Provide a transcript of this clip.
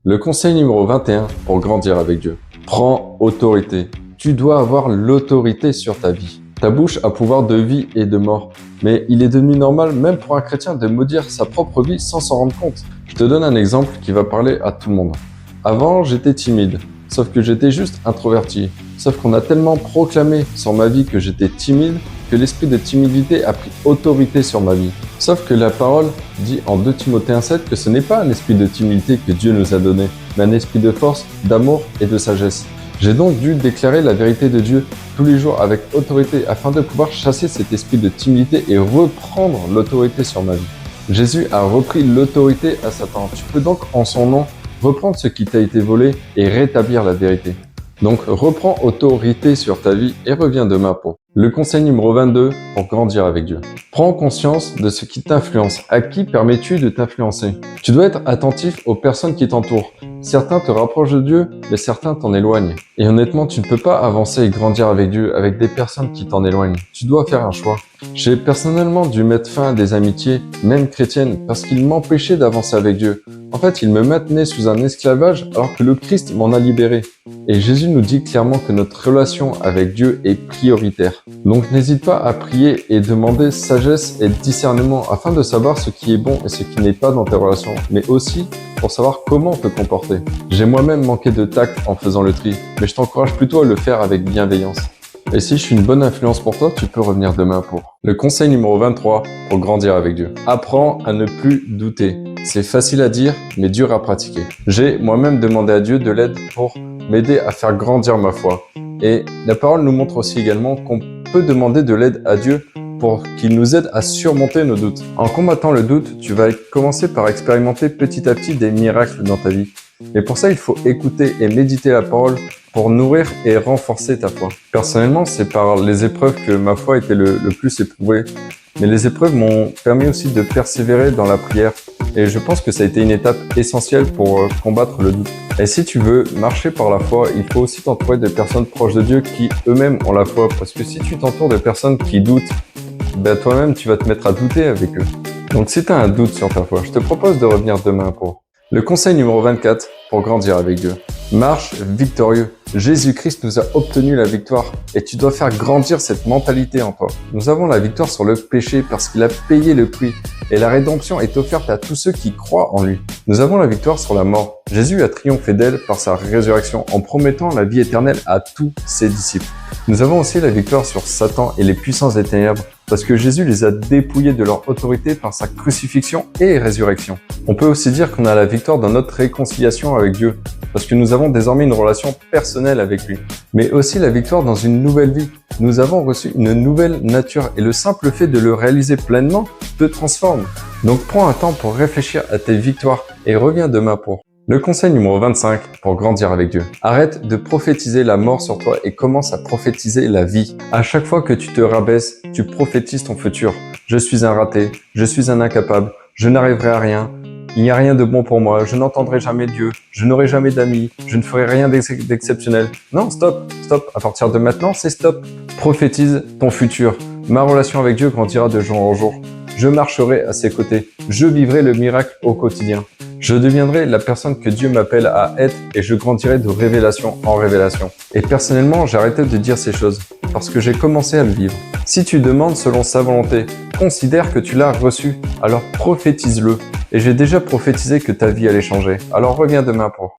Le conseil numéro 21 pour grandir avec Dieu. Prends autorité. Tu dois avoir l'autorité sur ta vie. Ta bouche a pouvoir de vie et de mort. Mais il est devenu normal, même pour un chrétien, de maudire sa propre vie sans s'en rendre compte. Je te donne un exemple qui va parler à tout le monde. Avant, j'étais timide. Sauf que j'étais juste introverti. Sauf qu'on a tellement proclamé sur ma vie que j'étais timide que l'esprit de timidité a pris autorité sur ma vie. Sauf que la parole dit en 2 Timothée 1,7 que ce n'est pas un esprit de timidité que Dieu nous a donné, mais un esprit de force, d'amour et de sagesse. J'ai donc dû déclarer la vérité de Dieu tous les jours avec autorité afin de pouvoir chasser cet esprit de timidité et reprendre l'autorité sur ma vie. Jésus a repris l'autorité à Satan. Tu peux donc en son nom reprendre ce qui t'a été volé et rétablir la vérité. Donc reprends autorité sur ta vie et reviens demain pour le conseil numéro 22 pour grandir avec Dieu. Prends conscience de ce qui t'influence. À qui permets-tu de t'influencer? Tu dois être attentif aux personnes qui t'entourent. Certains te rapprochent de Dieu, mais certains t'en éloignent. Et honnêtement, tu ne peux pas avancer et grandir avec Dieu avec des personnes qui t'en éloignent. Tu dois faire un choix. J'ai personnellement dû mettre fin à des amitiés, même chrétiennes, parce qu'ils m'empêchaient d'avancer avec Dieu. En fait, ils me maintenaient sous un esclavage alors que le Christ m'en a libéré. Et Jésus nous dit clairement que notre relation avec Dieu est prioritaire. Donc n'hésite pas à prier et demander sagesse et discernement afin de savoir ce qui est bon et ce qui n'est pas dans tes relations, mais aussi pour savoir comment te comporter. J'ai moi-même manqué de tact en faisant le tri, mais je t'encourage plutôt à le faire avec bienveillance. Et si je suis une bonne influence pour toi, tu peux revenir demain pour le conseil numéro 23 pour grandir avec Dieu. Apprends à ne plus douter. C'est facile à dire, mais dur à pratiquer. J'ai moi-même demandé à Dieu de l'aide pour m'aider à faire grandir ma foi. Et la parole nous montre aussi également qu'on peut demander de l'aide à Dieu pour qu'il nous aide à surmonter nos doutes. En combattant le doute, tu vas commencer par expérimenter petit à petit des miracles dans ta vie. Et pour ça, il faut écouter et méditer la parole pour nourrir et renforcer ta foi. Personnellement, c'est par les épreuves que ma foi était le plus éprouvée. Mais les épreuves m'ont permis aussi de persévérer dans la prière. Et je pense que ça a été une étape essentielle pour combattre le doute. Et si tu veux marcher par la foi, il faut aussi t'entourer de personnes proches de Dieu qui eux-mêmes ont la foi. Parce que si tu t'entoures de personnes qui doutent, toi-même tu vas te mettre à douter avec eux. Donc si tu as un doute sur ta foi, je te propose de revenir demain pour le conseil numéro 24 pour grandir avec Dieu. Marche victorieux. Jésus-Christ nous a obtenu la victoire et tu dois faire grandir cette mentalité en toi. Nous avons la victoire sur le péché parce qu'il a payé le prix et la rédemption est offerte à tous ceux qui croient en lui. Nous avons la victoire sur la mort. Jésus a triomphé d'elle par sa résurrection en promettant la vie éternelle à tous ses disciples. Nous avons aussi la victoire sur Satan et les puissances des ténèbres parce que Jésus les a dépouillés de leur autorité par sa crucifixion et résurrection. On peut aussi dire qu'on a la victoire dans notre réconciliation avec Dieu parce que nous avons désormais une relation personnelle avec lui, mais aussi la victoire dans une nouvelle vie. Nous avons reçu une nouvelle nature et le simple fait de le réaliser pleinement te transforme. Donc prends un temps pour réfléchir à tes victoires et reviens demain pour le conseil numéro 25 pour grandir avec Dieu. Arrête de prophétiser la mort sur toi et commence à prophétiser la vie. À chaque fois que tu te rabaisses, tu prophétises ton futur. Je suis un raté, je suis un incapable, je n'arriverai à rien, il n'y a rien de bon pour moi, je n'entendrai jamais Dieu, je n'aurai jamais d'amis, je ne ferai rien d'exceptionnel. Non, stop. À partir de maintenant, c'est stop. Prophétise ton futur. Ma relation avec Dieu grandira de jour en jour. Je marcherai à ses côtés. Je vivrai le miracle au quotidien. Je deviendrai la personne que Dieu m'appelle à être et je grandirai de révélation en révélation. Et personnellement, j'ai arrêté de dire ces choses parce que j'ai commencé à le vivre. Si tu demandes selon sa volonté, considère que tu l'as reçu, alors prophétise-le. Et j'ai déjà prophétisé que ta vie allait changer. Alors reviens demain pour